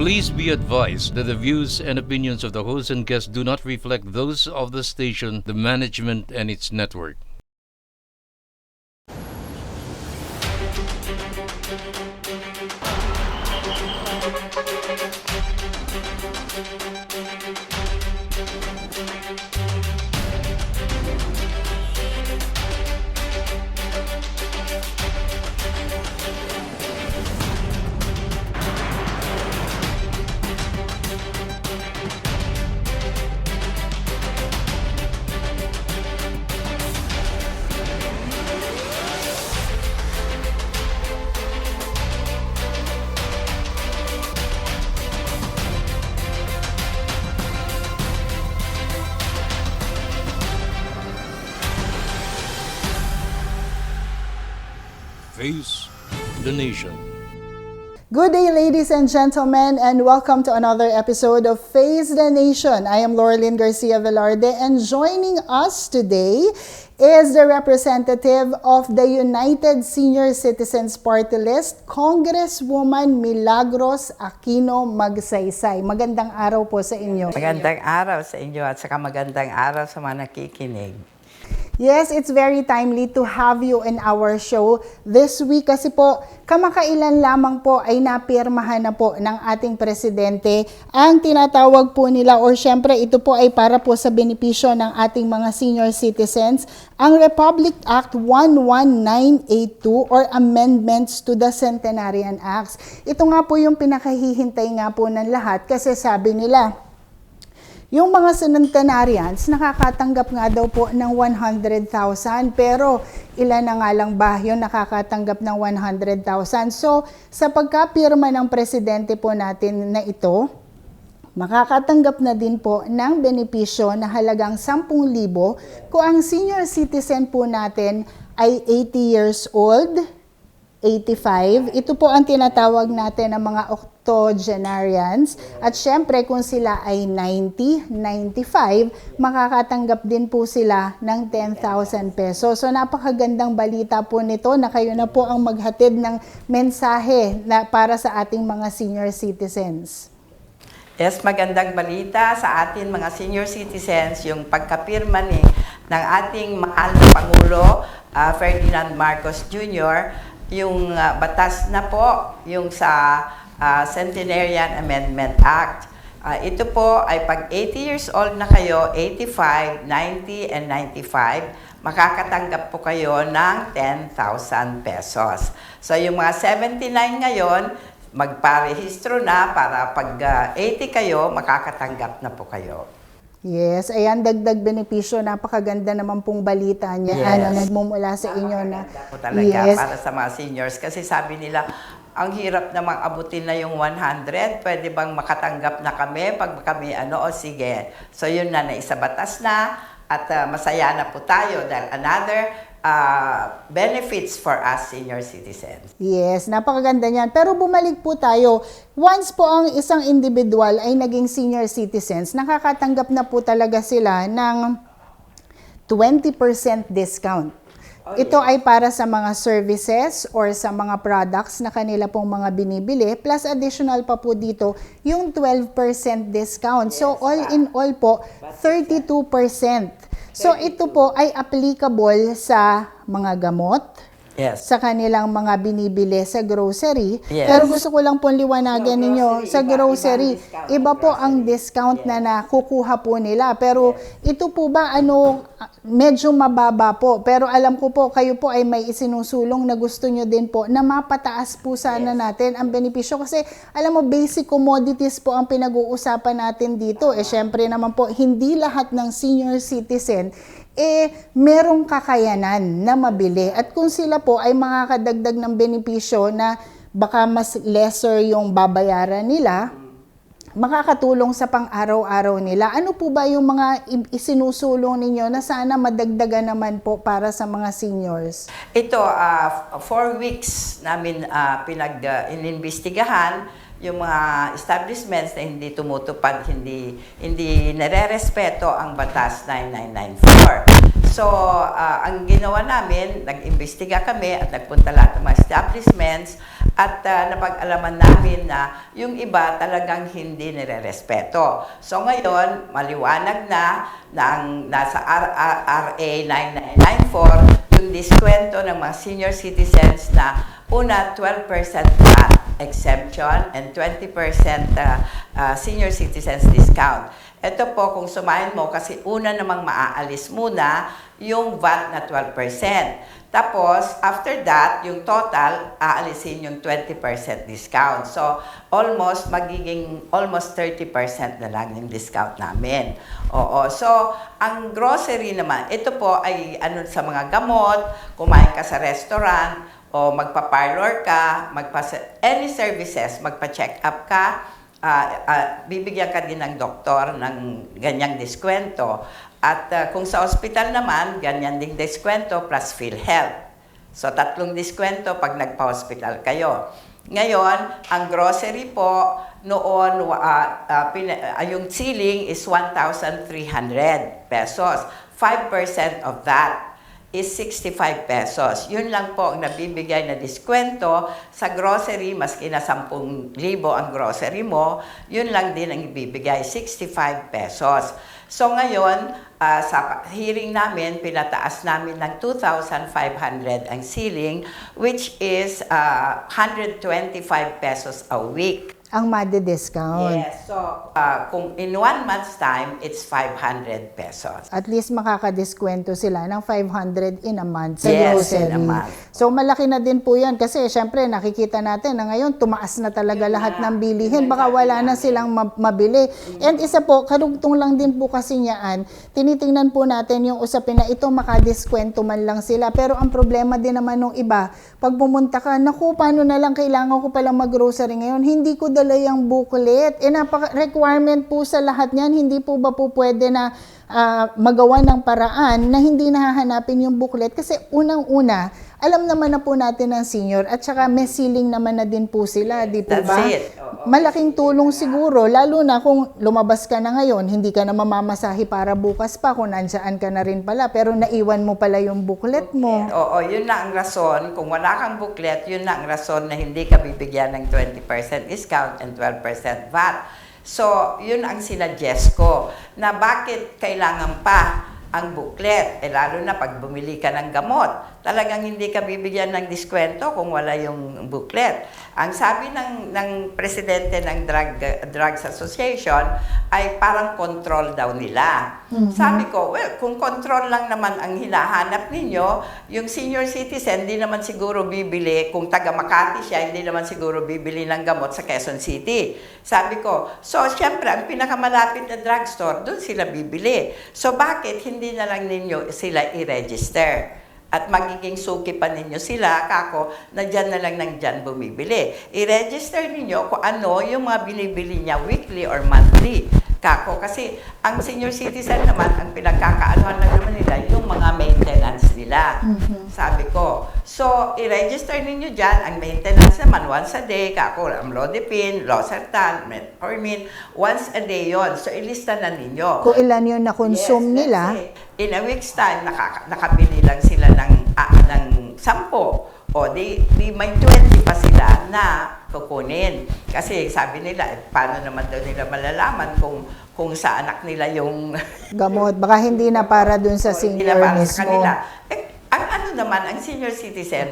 Please be advised that the views and opinions of the host and guests do not reflect those of the station, the management, and its network. Face the Nation. Good day, ladies and gentlemen, and welcome to another episode of Face the Nation. I am Laurelyn Garcia Velarde, and joining us today is the representative of the United Senior Citizens Party List, Congresswoman Milagros Aquino Magsaysay. Magandang araw po sa inyo. Magandang araw sa inyo at saka magandang araw sa mga nakikinig. Yes, it's very timely to have you in our show this week kasi po kamakailan lamang po ay napirmahan na po ng ating presidente ang tinatawag po nila, or syempre ito po ay para po sa benepisyo ng ating mga senior citizens, ang Republic Act 11982 or Amendments to the Centenarian Acts. Ito nga po yung pinakahihintay nga po ng lahat kasi sabi nila, yung mga centenarians, nakakatanggap nga daw po ng 100,000, pero ilan na nga lang ba yung nakakatanggap ng 100,000? So, sa pagkapirma ng presidente po natin na ito, makakatanggap na din po ng benepisyo na halagang 10,000 kung ang senior citizen po natin ay 80 years old, 85. Ito po ang tinatawag natin ng mga octogenarians. At syempre, kung sila ay 90, 95, makakatanggap din po sila ng 10,000 pesos. So, napakagandang balita po nito na kayo na po ang maghatid ng mensahe na para sa ating mga senior citizens. Yes, magandang balita sa atin mga senior citizens, yung pagkapirma ng ating mahal na Pangulo, Ferdinand Marcos Jr., yung batas na po, yung sa Centenarian Amendment Act. Ito po ay pag 80 years old na kayo, 85, 90, and 95, makakatanggap po kayo ng 10,000 pesos. So yung mga 79 ngayon, magparehistro na para pag 80 kayo, makakatanggap na po kayo. Yes, ayan, dagdag benepisyo, napakaganda naman pong balita niya. Yes. Ano, nagmumula sa inyo na. Po talaga Yes. para sa mga seniors kasi sabi nila, ang hirap namang abutin na yung 100, pwede bang makatanggap na kami pag kami o sige. So yun na, naisabatas na at masaya na po tayo dahil another benefits for us senior citizens. Yes, napakaganda niyan. Pero bumalik po tayo. Once po ang isang individual ay naging senior citizens, nakakatanggap na po talaga sila ng 20% discount. Ito ay para sa mga services or sa mga products na kanila pong mga binibili. Plus additional pa po dito yung 12% discount. So all in all po, 32%. So ito po ay applicable sa mga gamot, Yes. sa kanilang mga binibili sa grocery. Yes. Pero gusto ko lang pong liwanagan ninyo, sa grocery, iba po ang discount na nakukuha po nila. Pero ito po ba, medyo mababa po. Pero alam ko po, kayo po ay may isinusulong na gusto nyo din po na mapataas po sana natin ang benepisyo. Kasi alam mo, basic commodities po ang pinag-uusapan natin dito. Syempre naman po, hindi lahat ng senior citizen merong kakayanan na mabili. At kung sila po ay makakadagdag ng benepisyo na baka mas lesser yung babayaran nila, makakatulong sa pang-araw-araw nila. Ano po ba yung mga isinusulong ninyo na sana madagdagan naman po para sa mga seniors? Ito, 4 weeks namin inimbestigahan yung mga establishments na hindi tumutupad, hindi nare-respeto ang batas 9994. So, ang ginawa namin, nag-imbestiga kami at nagpunta lahat ng mga establishments at napag-alaman namin na yung iba talagang hindi nire-respeto. So ngayon, maliwanag na ang nasa RA 9994 yung diskwento ng mga senior citizens na una 12% VAT exemption and 20% senior citizens discount. Ito po kung sumahin mo kasi una namang maaalis muna yung VAT na 12%. Tapos, after that, yung total, aalisin yung 20% discount. So, magiging almost 30% na lang yung discount namin. Oo. So, ang grocery naman, ito po ay sa mga gamot, kumain ka sa restaurant, o magpa-parlor ka, any services, magpa-check up ka, bibigyan ka din ng doktor ng ganyang diskwento. At kung sa ospital naman, ganyan ding diskwento plus PhilHealth. So, 3 diskwento pag nagpa-hospital kayo. Ngayon, ang grocery po, noon, yung ceiling is 1,300 pesos. 5% of that is 65 pesos. Yun lang po ang nabibigay na diskwento sa grocery, maski na 10,000 ang grocery mo, yun lang din ang ibibigay, 65 pesos. So ngayon, sa hearing namin, pinataas namin ng 2,500 ang ceiling, which is 125 pesos a week. Ang made-discount. Yes. So, kung in 1 month's time, it's 500 pesos. At least makakadiskwento sila ng 500 in a month sa Yes, grocery. in a month. So malaki na din po yan kasi syempre nakikita natin na ngayon tumaas na talaga lahat ng bilihin. Baka wala na silang mabili. And isa po, karugtong lang din po kasi niyaan, tinitingnan po natin yung usapin na ito makadiskwento man lang sila. Pero ang problema din naman nung iba, pag pumunta ka, naku, paano na lang kailangan ko palang mag-grocery ngayon? Hindi ko dala yung booklet. Requirement po sa lahat niyan, hindi po ba po pwede na magawa ng paraan na hindi nahahanapin yung booklet? Kasi unang-una, alam naman na po natin ng senior at saka may ceiling naman na din po sila, di po That's ba? it. Malaking tulong siguro, lalo na kung lumabas ka na ngayon, hindi ka na mamamasahi para bukas pa kung nansaan ka na rin pala, pero naiwan mo pala yung booklet mo. Oo, yun na ang rason. Kung wala kang booklet, yun na ang rason na hindi ka bibigyan ng 20% discount and 12% VAT. So, yun ang sinuggest ko, na bakit kailangan pa ang booklet, lalo na pag bumili ka ng gamot. Talagang hindi ka bibigyan ng diskwento kung wala yung booklet. Ang sabi ng presidente ng Drugs Association ay parang control daw nila. Sabi ko, well, kung control lang naman ang hinahanap ninyo, yung senior citizen, hindi naman siguro bibili, kung taga Makati siya, hindi naman siguro bibili ng gamot sa Quezon City. Sabi ko, so syempre, ang pinakamalapit na drugstore, doon sila bibili. So bakit hindi na lang ninyo sila i-register? At magiging suki pa ninyo sila, kako, na dyan na lang ng dyan bumibili. I-register ninyo kung ano yung mga binibili niya weekly or monthly. Kako, kasi ang senior citizen naman, ang pinagkakaanohan lang naman nila, yung mga maintenance nila. Sabi ko, so, i-register ninyo dyan, ang maintenance naman, once a day, kako, amlodipine, losartan, metformin, once a day yon. So, ilista na ninyo. Kung ilan yung na-consume Yes, nila, let's say, in a week's time, nakabili lang sila ng 10. O di may 20 pa sila na kukunin. Kasi sabi nila, paano naman daw nila malalaman kung sa anak nila yung gamot, baka hindi na para dun sa hindi senior na para sa mismo. kanila. Ang ano naman, ang senior citizen,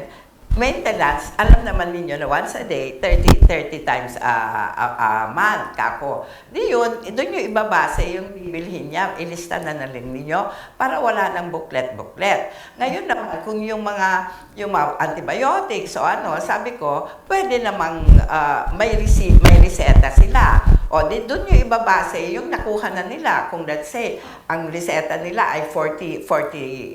maintenance, alam naman ninyo na once a day, 30 times a month, kako. Doon nyo ibabase yung bibilhin niya, ilista na lang ninyo para wala ng booklet. Ngayon naman, kung yung mga antibiotics o ano, sabi ko, pwede namang may reseta sila. O, doon nyo ibabase yung nakuha na nila. Kung let's say, ang reseta nila ay 40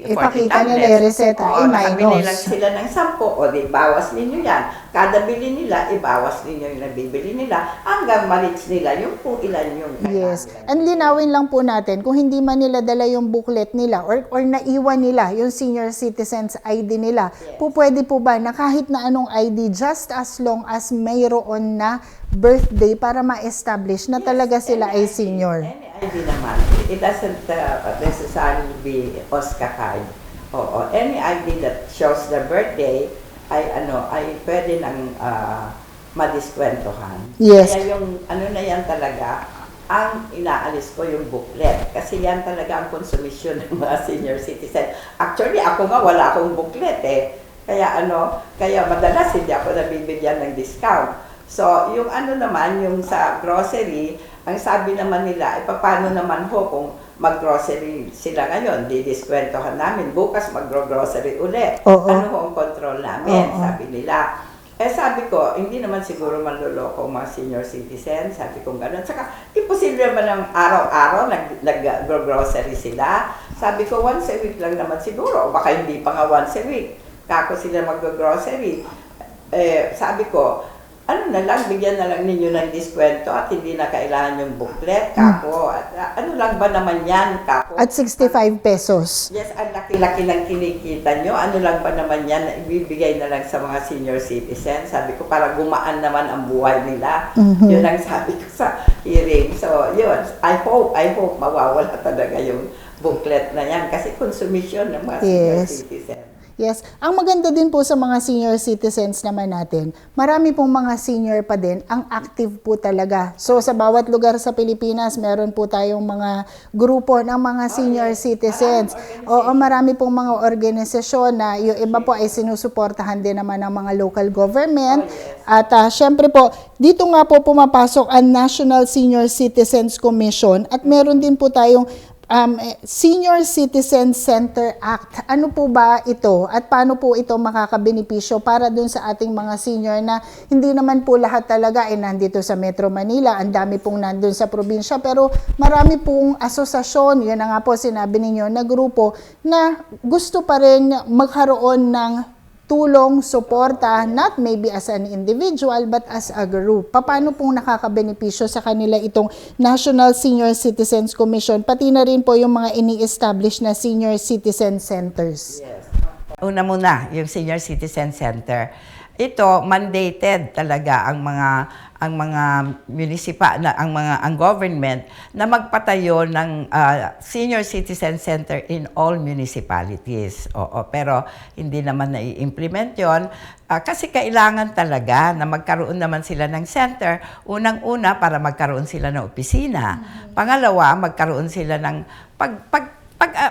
Ipakita nila yung reseta, o, nakabili i-minus. lang sila ng 10. O, di bawas ninyo yan. Kada bili nila, ibawas ninyo yung nabibili nila hanggang ma-reach nila yung kung ilan yung Yes. And linawin lang po natin, kung hindi man nila dala yung booklet nila or naiwan nila yung senior citizens ID nila, po pwede po ba na kahit na anong ID, just as long as mayroon na birthday para ma-establish na talaga sila ay senior? Any ID naman. It doesn't necessarily be OSCA card. Oo. Any ID that shows the birthday ay pwede nang madiskwentahan. Yes. Kaya yung na yan talaga, ang inaalis ko yung booklet. Kasi yan talaga ang konsumisyon ng mga senior citizen. Actually, ako nga wala akong booklet eh. Kaya kaya madalas hindi ako nabibigyan ng discount. So, yung naman, yung sa grocery, ang sabi naman nila, paano naman kung mag-grocery sila ngayon, didiskwentahan namin, bukas mag-grocery ulit. Oo. Ano ang control namin, Oo. sabi nila. Sabi ko, hindi naman siguro manloloko ang mga senior citizen, sabi ko gano'n. Saka, imposible naman ng araw-araw nag-grocery sila. Sabi ko, once a week lang naman siguro, o baka hindi pa nga once a week. Kako sila mag-grocery. Sabi ko, bigyan na lang ninyo ng diskwento at hindi na kailangan yung booklet, kako. Ano lang ba naman yan, kako? At 65 pesos. Yes, ang laki-laki ng kinikita nyo. Ano lang ba naman yan na ibibigay na lang sa mga senior citizen? Sabi ko, para gumaan naman ang buhay nila. Yun ang sabi ko sa hearing. So, yun. I hope mawawala talaga yung booklet na yan. Kasi consumption ng mga senior citizen. Yes. Ang maganda din po sa mga senior citizens naman natin, marami pong mga senior pa din ang active po talaga. So sa bawat lugar sa Pilipinas, meron po tayong mga grupo ng mga senior citizens. Oo, marami pong mga organisasyon na yung iba po ay sinusuportahan din naman ng mga local government. At syempre po, dito nga po pumapasok ang National Senior Citizens Commission at meron din po tayong Senior Citizen Center Act. Ano po ba ito at paano po ito makakabenepisyo para dun sa ating mga senior na hindi naman po lahat talaga ay nandito sa Metro Manila. Ang dami pong nandun sa probinsya pero marami pong asosasyon, yun na nga po sinabi ninyo, na grupo na gusto pa rin magkaroon ng tulong, suporta, not maybe as an individual, but as a group. Paano pong nakakabenepisyo sa kanila itong National Senior Citizens Commission, pati na rin po yung mga ini-establish na senior citizen centers? Yes. Una muna, yung Senior Citizen Center. Ito, mandated talaga ang government na magpatayo ng Senior Citizen Center in all municipalities. Oo, pero hindi naman na-i-implement yon kasi kailangan talaga na magkaroon naman sila ng center. Unang-una, para magkaroon sila ng opisina. Pangalawa, magkaroon sila ng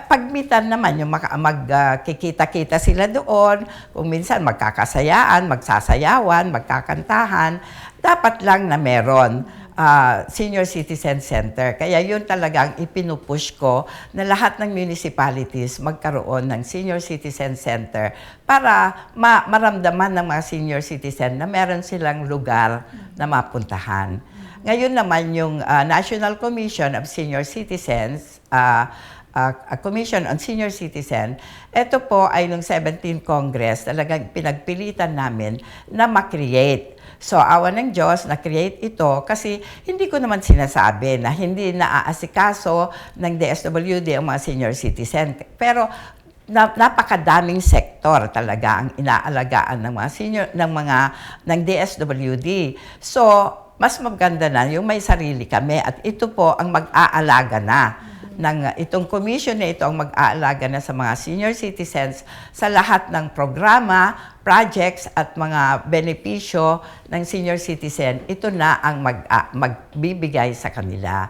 pagmitan naman, yung magkikita-kita sila doon, kung minsan magkakasayaan, magsasayawan, magkakantahan, dapat lang na meron Senior Citizen Center. Kaya yun talagang ipinupush ko na lahat ng municipalities magkaroon ng Senior Citizen Center para maramdaman ng mga senior citizen na meron silang lugar na mapuntahan. Ngayon naman yung National Commission of Senior Citizens, a Commission on Senior Citizen, ito po ay nung 17th Congress, talagang pinagpilitan namin na ma-create. So, awa ng Diyos, na-create ito kasi hindi ko naman sinasabi na hindi naaasikaso ng DSWD ang mga senior citizen. Pero napakadaming sektor talaga ang inaalagaan ng mga senior ng DSWD. So, mas maganda na yung may sarili kami at ito po ang mag-aalaga na itong commission na ito ang mag-aalaga na sa mga senior citizens sa lahat ng programa, projects at mga benepisyo ng senior citizen. Ito na ang magbibigay sa kanila.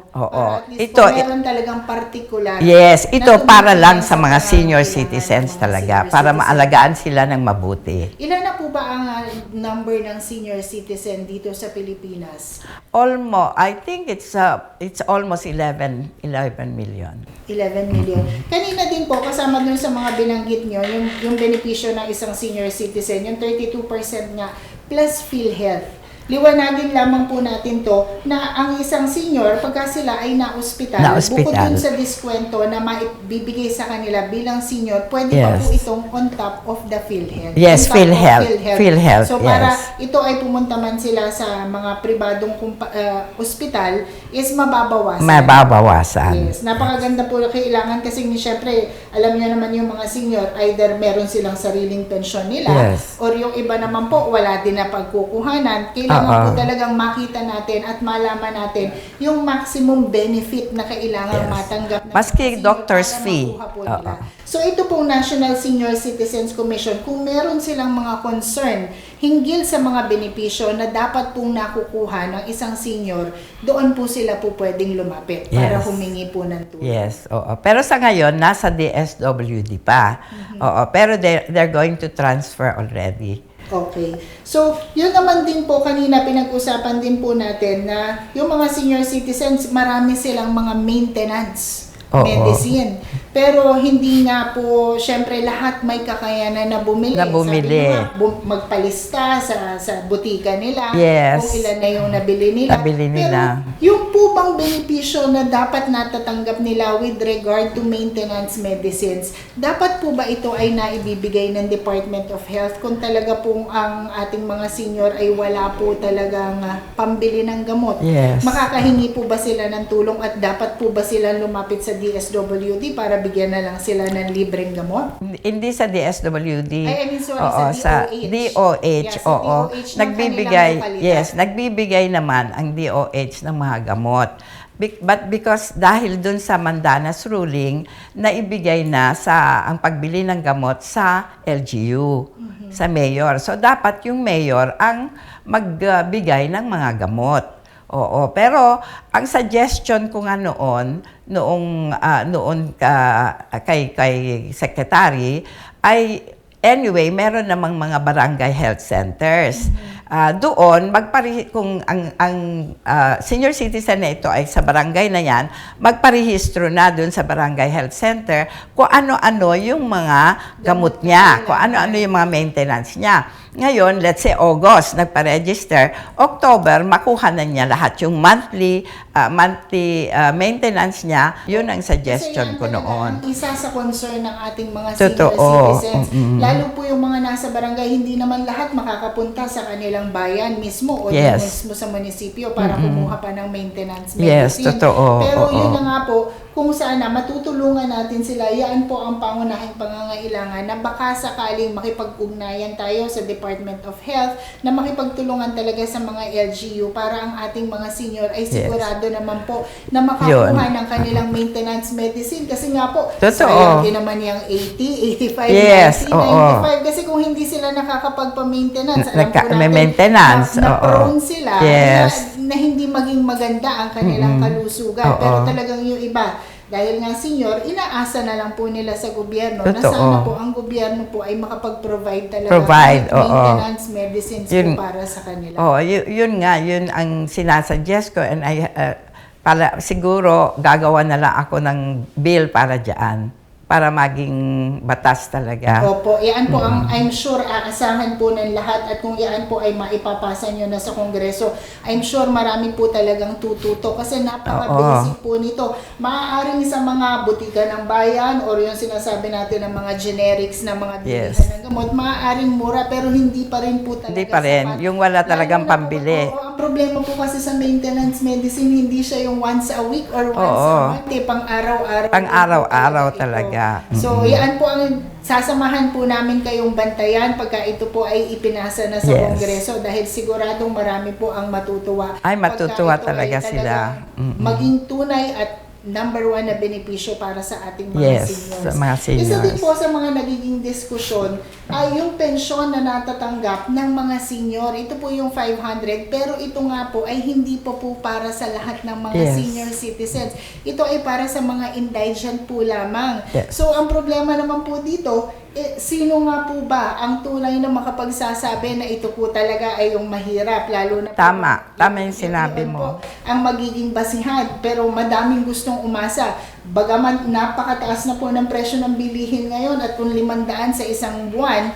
Oo. Ito meron talagang particular. Yes, ito para lang sa mga senior citizens talaga, para maalagaan sila ng mabuti. Ilan na po ba ang number ng senior citizen dito sa Pilipinas? I think it's almost 11 million. 11 million. Kanina din po, kasama dun sa mga binanggit nyo, yung benepisyo ng isang senior citizen, yung 32% nga, plus PhilHealth. Liwanagin lamang po natin to na ang isang senior, pagka sila ay na-ospital, bukod dun sa diskwento na maibibigay sa kanila bilang senior, pwede pa po itong on top of the PhilHealth. Yes, PhilHealth. So para ito ay pumunta man sila sa mga pribadong ospital, is mababawasan. Yes, napakaganda po kailangan kasi syempre, alam niyo naman yung mga senior, either meron silang sariling pensyon nila, or yung iba naman po, wala din na pagkukuhanan. Kailangan kailangan po talagang makita natin at malaman natin yung maximum benefit na kailangan Yes. matanggap ng Maski mga senior doctor's para fee. makuha po nila. So ito pong National Senior Citizens Commission, kung meron silang mga concern hinggil sa mga benepisyo na dapat pong nakukuha ng isang senior, doon po sila po pwedeng lumapit para Yes. humingi po ng tulong. Yes, oo. Pero sa ngayon, nasa DSWD pa. Oo, pero they're going to transfer already. Okay. So, yun naman din po kanina pinag-usapan din po natin na yung mga senior citizens, marami silang mga maintenance Oo. medicine. Pero hindi nga po, syempre lahat may kakayanan na bumili. Na bumili. Sabi mo nga, magpalista sa butika nila. Yes. Kung ilan na yung nabili nila. Nabili nila. Pero yung po bang benepisyo na dapat natatanggap nila with regard to maintenance medicines, dapat po ba ito ay naibibigay ng Department of Health kung talaga pong ang ating mga senior ay wala po talagang pambili ng gamot? Yes. Makakahingi po ba sila ng tulong at dapat po ba sila lumapit sa DSWD para bigyan na lang sila ng libreng gamot? Hindi sa DSWD. Ay, I mean, sorry, Oo, sa sa DOH. DOH. Yeah, sa Oo. DOH ng Nagbibigay, kanilang lokalidad. yes, nagbibigay naman ang DOH ng mga gamot. But because dahil dun sa Mandanas ruling, naibigay na sa ang pagbili ng gamot sa LGU, sa mayor. So dapat yung mayor ang magbigay ng mga gamot. Oo, pero ang suggestion ko nga noong kay secretary ay anyway, meron namang mga barangay health centers. Doon kung ang senior citizen na ito ay sa barangay na yan, magparehistro na doon sa barangay health center kung ano-ano yung mga gamot niya, kung ano-ano yung mga maintenance niya. Ngayon, let's say August, nagpa-register. October, makuha na niya lahat yung monthly maintenance niya. Yun ang suggestion ko noon. Ang isa sa concern ng ating mga Totoo. senior citizens, lalo po yung mga nasa barangay, hindi naman lahat makakapunta sa kanilang bayan mismo o Yes. mismo sa munisipyo para kumuha pa ng maintenance Yes, medicine. totoo. Pero Oo. yun na nga po, kung sana matutulungan natin sila, yan po ang pangunahing pangangailangan na baka sakaling makipag-ugnayan tayo sa Department of Health na makipagtulungan talaga sa mga LGU para ang ating mga senior ay sigurado naman po na makakuha ng kanilang maintenance medicine. Kasi nga po, Totoo. sayang din naman yung 80, 85, Yes, 90, oo. 95. Kasi kung hindi sila nakakapagpa-maintenance, alam po May natin maintenance, na oo. prone sila Yes. na hindi maging maganda ang kanilang kalusugan. Oo. Pero talagang yung iba, dahil nga senior, inaasa na lang po nila sa gobyerno na Totoo. sana po ang gobyerno po ay makapag-provide talaga Provide, ng oo. maintenance medicines Yun- po para sa kanila. Yun nga, yun ang sinasuggest ko and siguro gagawa na lang ako ng bill para diyan para maging batas talaga. Opo, yan po ang I'm sure aasahan po ng lahat at kung yan po ay maipapasa nyo na sa Kongreso, I'm sure marami po talagang tututo kasi napaka-basic po nito. Maaaring sa mga butika ng bayan or yung sinasabi natin ng mga generics na mga bilihan Yes. ng gamot, maaaring mura pero hindi pa rin po talaga Hindi pa rin. sapat. Yung wala talagang Lalo na po, pambili. ang problema po kasi sa maintenance medicine, hindi siya yung once a week or once a month, pang araw-araw. Pang-araw-araw ito. talaga. So, yan po ang sasamahan po namin kayong bantayan pagka ito po ay ipinasa na sa Yes. Kongreso dahil siguradong marami po ang matutuwa. Ay, matutuwa Pagka ito talaga ay sila. Maging tunay at number one na benepisyo para sa ating mga Yes, seniors. sa mga Isa din seniors. po sa mga nagiging diskusyon ay yung pensyon na natatanggap ng mga senior. Ito po yung 500 pero ito nga po ay hindi po para sa lahat ng mga Yes. senior citizens. Ito ay para sa mga indigent po lamang. Yes. So ang problema naman po dito, sino nga po ba ang tunay na makapagsasabi na ito po talaga ay yung mahirap, lalo na po, Tama yung sinabi yun mo. po ang magiging basihan, pero madaming gustong umasa. Bagaman napakataas na po ng presyo ng bilihin ngayon at kung 500 sa isang buwan,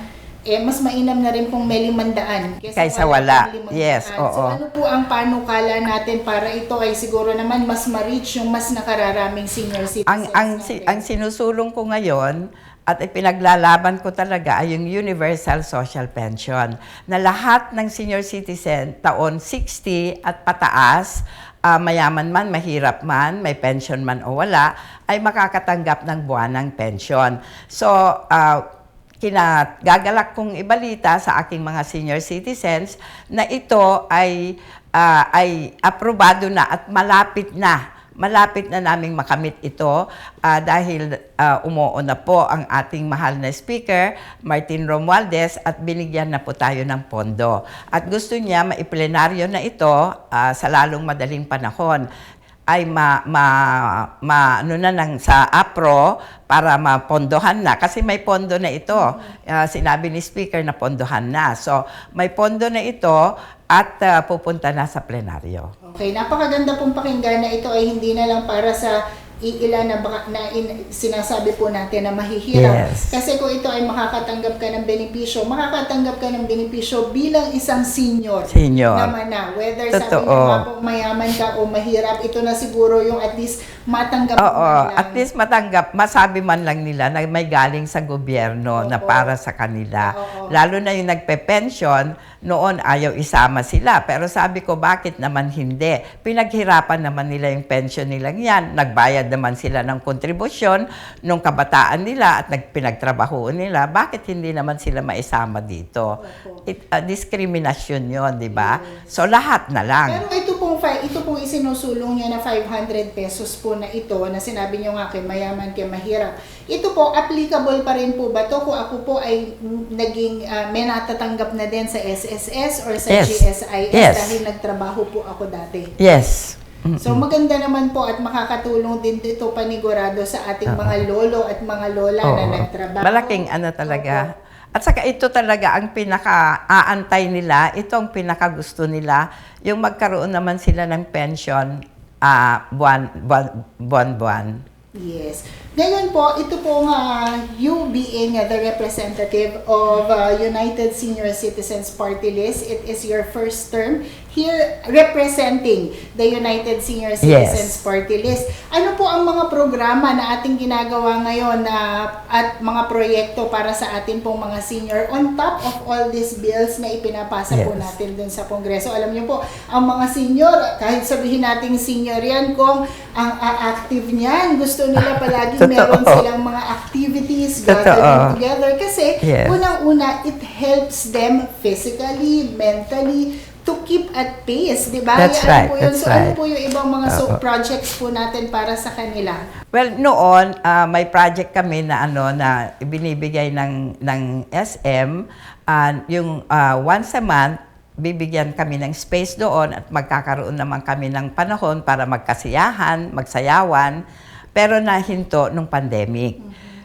mas mainam na rin pong may 500 Kaysa wala. pong 500. Yes, So oo. ano po ang panukala natin para ito ay siguro naman mas ma-reach yung mas nakararaming senior citizens natin? Ang sinusulong ko ngayon at ipinaglalaban ko talaga ay yung Universal Social Pension na lahat ng senior citizen taon 60 at pataas, mayaman man, mahirap man, may pension man o wala, ay makakatanggap ng buwanang pension. So, kinagagalak kong ibalita sa aking mga senior citizens na ito ay aprobado na at malapit na naming makamit ito dahil umuo na po ang ating mahal na Speaker, Martin Romualdez, at binigyan na po tayo ng pondo. At gusto niya maiplenaryo na ito sa lalong madaling panahon ay sa APRO para mapondohan na. Kasi may pondo na ito. Sinabi ni Speaker na pondohan na. So, may pondo na ito at pupunta na sa plenaryo. Okay, napakaganda pong pakinggan na ito ay hindi na lang para sa iilan na, sinasabi po natin na mahihirap. Yes. Kasi kung ito ay makakatanggap ka ng benepisyo bilang isang senior. Naman na. Whether sabi nga po mayaman ka o mahirap, ito na siguro yung at least matanggap mo lang. At least matanggap, masabi man lang nila na may galing sa gobyerno na para sa kanila. Lalo na yung nagpe-pension, noon ayaw isama sila. Pero sabi ko, bakit naman hindi? Pinaghirapan naman nila yung pension nilang yan. Nagbayad naman sila ng kontribusyon nung kabataan nila at pinagtrabahoon nila. Bakit hindi naman sila maisama dito? Diskriminasyon yon, di ba? So, lahat na lang. Pero ito pong isinusulong niya na 500 pesos po na ito, na sinabi niyo nga kay mayaman, kay mahirap. Ito po, applicable pa rin po ba to kung ako po ay naging may natatanggap na din sa SSS or sa GSIS dahil nagtrabaho po ako dati? Yes. So maganda naman po at makakatulong din dito panigurado sa ating mga lolo at mga lola na nagtrabaho. Malaking talaga. At saka ito talaga ang pinaka-aantay nila, ito ang pinaka-gusto nila, yung magkaroon naman sila ng pension buwan-buwan. Yes. Ngayon po, ito po nga, you being the representative of United Senior Citizens Party List, it is your first term here representing the United Senior Citizens Party List. Ano po ang mga programa na ating ginagawa ngayon at mga proyekto para sa atin pong mga senior on top of all these bills na ipinapasa po natin dun sa Kongreso? Alam niyo po, ang mga senior, kahit sabihin nating senior yan, kung ang active niyan, gusto nila palagi meron silang mga activities gathering together kasi unang-una, it helps them physically, mentally, to keep at pace, di ba? That's right. So, ano po yung ibang mga projects po natin para sa kanila? Well, noon, may project kami na na binibigay ng SM, yung once a month, bibigyan kami ng space doon at magkakaroon naman kami ng panahon para magkasiyahan, magsayawan, pero nahinto nung pandemic.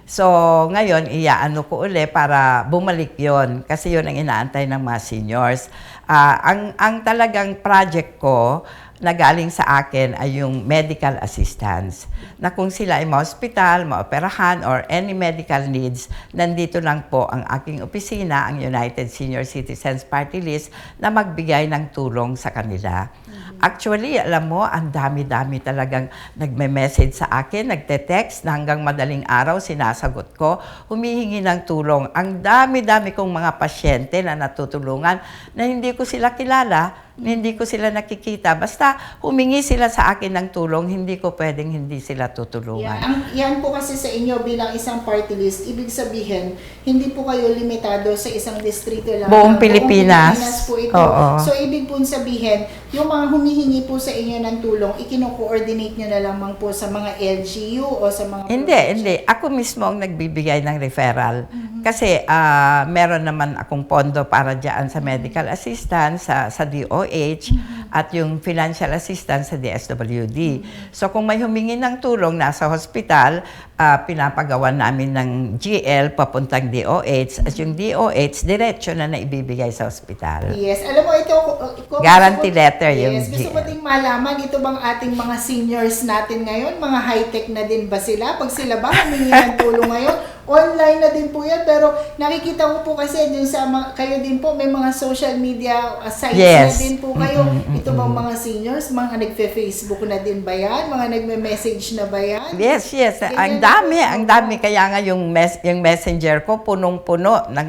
So, ngayon, iyaano ko uli para bumalik yon kasi yon ang inaantay ng mga seniors. Ang talagang project ko na galing sa akin ay yung medical assistance. Na kung sila ay ma-hospital, ma-operahan, or any medical needs, nandito lang po ang aking opisina, ang United Senior Citizens Party List, na magbigay ng tulong sa kanila. Actually, alam mo, ang dami-dami talagang nagme-message sa akin, nagte-text na hanggang madaling araw, sinasagot ko, humihingi ng tulong. Ang dami-dami kong mga pasyente na natutulungan na hindi ko sila kilala, hindi ko sila nakikita. Basta humingi sila sa akin ng tulong, hindi ko pwedeng hindi sila tutulungan. Yan po kasi sa inyo bilang isang party list, ibig sabihin, hindi po kayo limitado sa isang distrito lang. Buong Pilipinas. Po ito. So, ibig po sabihin, yung mga humihingi po sa inyo ng tulong, ikino-coordinate nyo na lamang po sa mga LGU o sa mga... Hindi. Ako mismo ang nagbibigay ng referral. Kasi meron naman akong pondo para dyan sa medical assistance, sa DOH, at yung financial assistance sa DSWD. So kung may humingi ng tulong nasa hospital, pinapagawan namin ng GL papuntang DOH, at yung DOH, diretso na naibibigay sa hospital. Yes. Alam mo, ito... Guarantee letter yung GL. Gusto ko ding malaman, ito bang ating mga seniors natin ngayon, mga high-tech na din ba sila? Pag sila ba humingi ng tulong ngayon, online na din po yan, pero nakikita ko po kasi din sa kayo din po, may mga social media sites na din po kayo. Ito bang mga seniors, mga nagfe-Facebook na din ba yan? Mga nagme-message na ba yan? Yes. Ang dami. Kaya nga yung messenger ko, punong-puno ng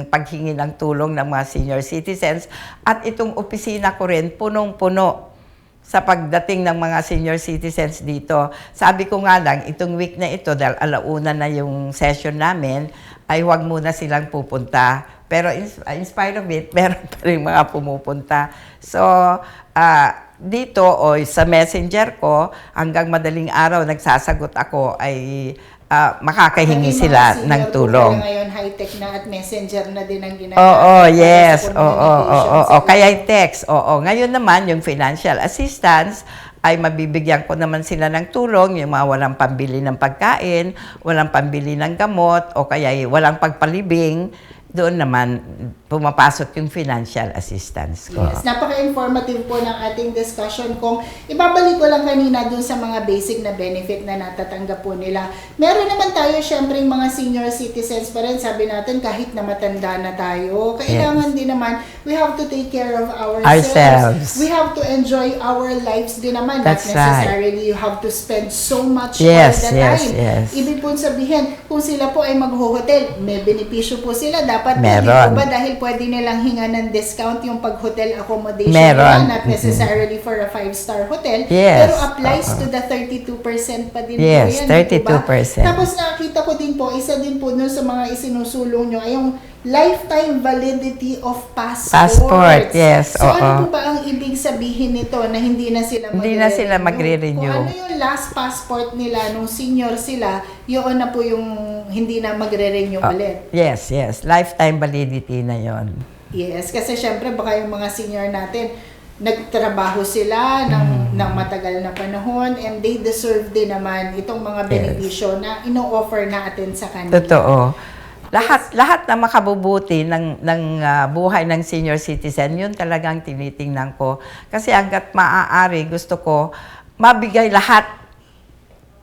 paghingi ng tulong ng mga senior citizens. At itong opisina ko rin, punong-puno sa pagdating ng mga senior citizens dito. Sabi ko nga lang, itong week na ito, dahil alauna na yung session namin, ay huwag muna silang pupunta. Pero in spite of it, meron pa rin mga pumupunta. So, dito o sa messenger ko, hanggang madaling araw nagsasagot ako ay makakahingi sila ng tulong. Ngayon, high-tech na at messenger na din ang ginagawa. Oo, yes. Oo. Kaya text. Oo. Ngayon naman, yung financial assistance, ay mabibigyan ko naman sila ng tulong, yung mga walang pambili ng pagkain, walang pambili ng gamot, o kaya walang pagpalibing, doon naman pumapasok yung financial assistance ko. Yes, napaka-informative po ng ating discussion. Kung ibabalik ko lang kanina dun sa mga basic na benefit na natatanggap po nila. Meron naman tayo syempre yung mga senior citizens pa rin. Sabi natin kahit na matanda na tayo, kailangan din naman, we have to take care of ourselves. We have to enjoy our lives din naman. That's Not necessarily you have to spend so much Yes, all the time. yes. Ibig po sabihin, kung sila po ay mag-hotel, may benepisyo po sila. Dapat Meron. po ba dahil pwede nilang hinga ng discount yung pag-hotel accommodation Meron. nila, not necessarily for a 5-star hotel, Yes. pero applies to the 32% pa din Yes, po yan. 32%. Tapos nakita ko din po, isa din po nun sa mga isinusulong nyo ay yung lifetime validity of passports. Passport, yes, So ano oo. po ba ang ibig sabihin nito na hindi na sila Hindi na sila magre-renew. Kung ano yung last passport nila nung senior sila, yun na po yung hindi na magre-renew ulit. Yes. Lifetime validity na yon. Yes, kasi syempre baka yung mga senior natin, nagtrabaho sila ng matagal na panahon and they deserve din naman itong mga benepisyo na ino-offer natin sa kanila. Totoo. Lahat na makabubuti ng buhay ng senior citizen, yun talagang tinitingnan ko. Kasi hangga't maaari, gusto ko mabigay lahat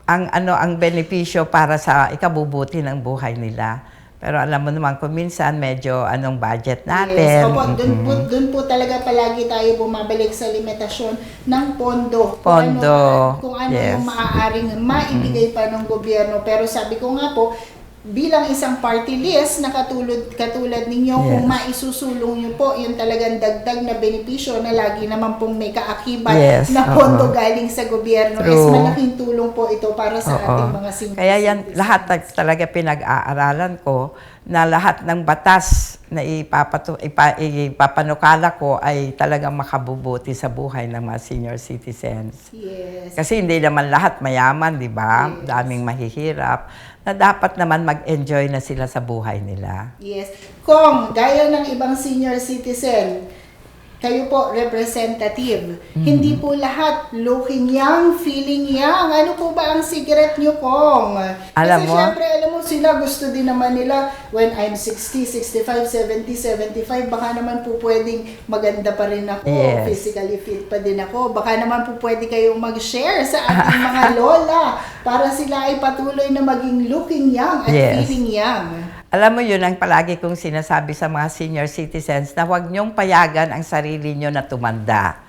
ang benepisyo para sa ikabubuti ng buhay nila. Pero alam mo naman kung minsan medyo anong budget natin. Yes, opo, dun po talaga palagi tayo bumabalik sa limitasyon ng pondo. Kung ano Yes. yung maaaring maibigay pa ng gobyerno. Pero sabi ko nga po, bilang isang party list na katulad ninyo, kung maisusulong nyo po yung talagang dagdag na benepisyo na lagi naman pong may kaakibat na pondo galing sa gobyerno, is malaking tulong po ito para sa ating mga senior Kaya yan, citizens. lahat talaga pinag-aaralan ko na lahat ng batas na ipapanukala ko ay talagang makabubuti sa buhay ng mga senior citizens. Yes. Kasi hindi naman lahat mayaman, di ba? Yes. Daming mahihirap na dapat naman mag-enjoy na sila sa buhay nila. Yes. Kung gaya ng ibang senior citizen, kayo po representative. Hindi po lahat looking young, feeling young. Ano po ba ang secret nyo, Kong? Alam Kasi mo? syempre, alam mo, sila gusto din naman nila when I'm 60, 65, 70, 75, baka naman po pwedeng maganda pa rin ako, Yes. physically fit pa din ako. Baka naman po pwede kayong mag-share sa ating mga lola para sila ay patuloy na maging looking young at Yes. feeling young. Alam mo, yun ang palagi kong sinasabi sa mga senior citizens na huwag niyong payagan ang sarili niyo na tumanda.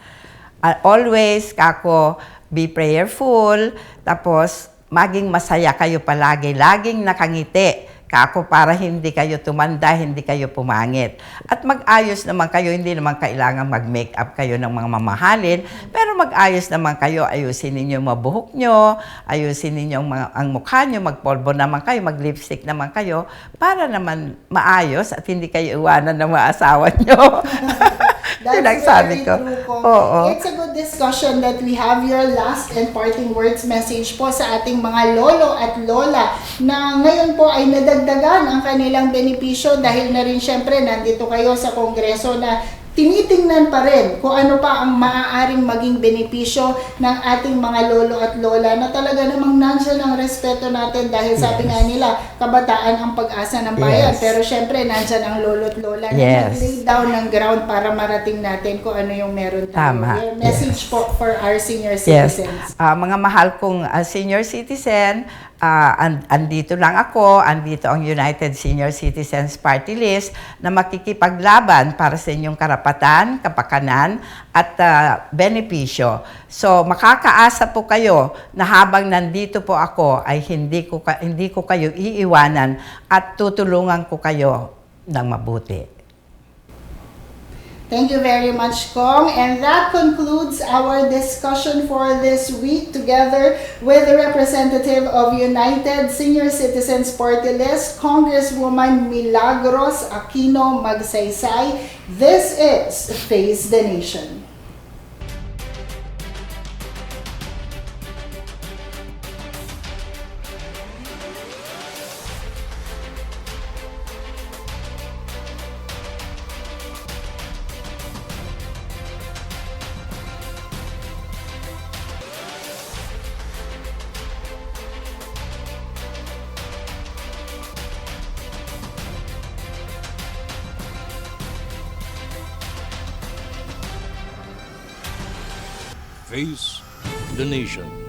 Always, kako, be prayerful, tapos maging masaya kayo palagi, laging nakangiti. Kako para hindi kayo tumanda, hindi kayo pumangit. At mag-ayos naman kayo, hindi naman kailangan mag-makeup kayo ng mga mamahalin, pero mag-ayos naman kayo, ayusin ninyo yung mga buhok nyo, ayusin ninyo ang mukha nyo, magpolvo naman kayo, mag-lipstick naman kayo, para naman maayos at hindi kayo iwanan ng mga asawa nyo. That's Yun ang sabi very ko. true, Kong. Oo. It's a good discussion that we have your last and parting words message po sa ating mga lolo at lola na ngayon po ay nadagdagan ang kanilang benepisyo dahil na rin syempre nandito kayo sa Kongreso na tinitingnan pa rin kung ano pa ang maaaring maging benepisyo ng ating mga lolo at lola na talaga namang nandiyan ang respeto natin dahil sabi nga nila, kabataan ang pag-asa ng bayan. Yes. Pero syempre, nandiyan ang lolo at lola na Yes. nag-lay down ng ground para marating natin kung ano yung meron tayo. Tama. Your message po for our senior Yes. citizens. Mga mahal kong senior citizen, andito lang ako, andito ang United Senior Citizens Party List na makikipaglaban para sa inyong karapatan, kapakanan at benepisyo. So makakaasa po kayo na habang nandito po ako ay hindi ko kayo iiwanan at tutulungan ko kayo ng mabuti. Thank you very much, Kong. And that concludes our discussion for this week together with the representative of United Senior Citizens Party List, Congresswoman Milagros Aquino Magsaysay. This is Face the Nation. Face the Nation.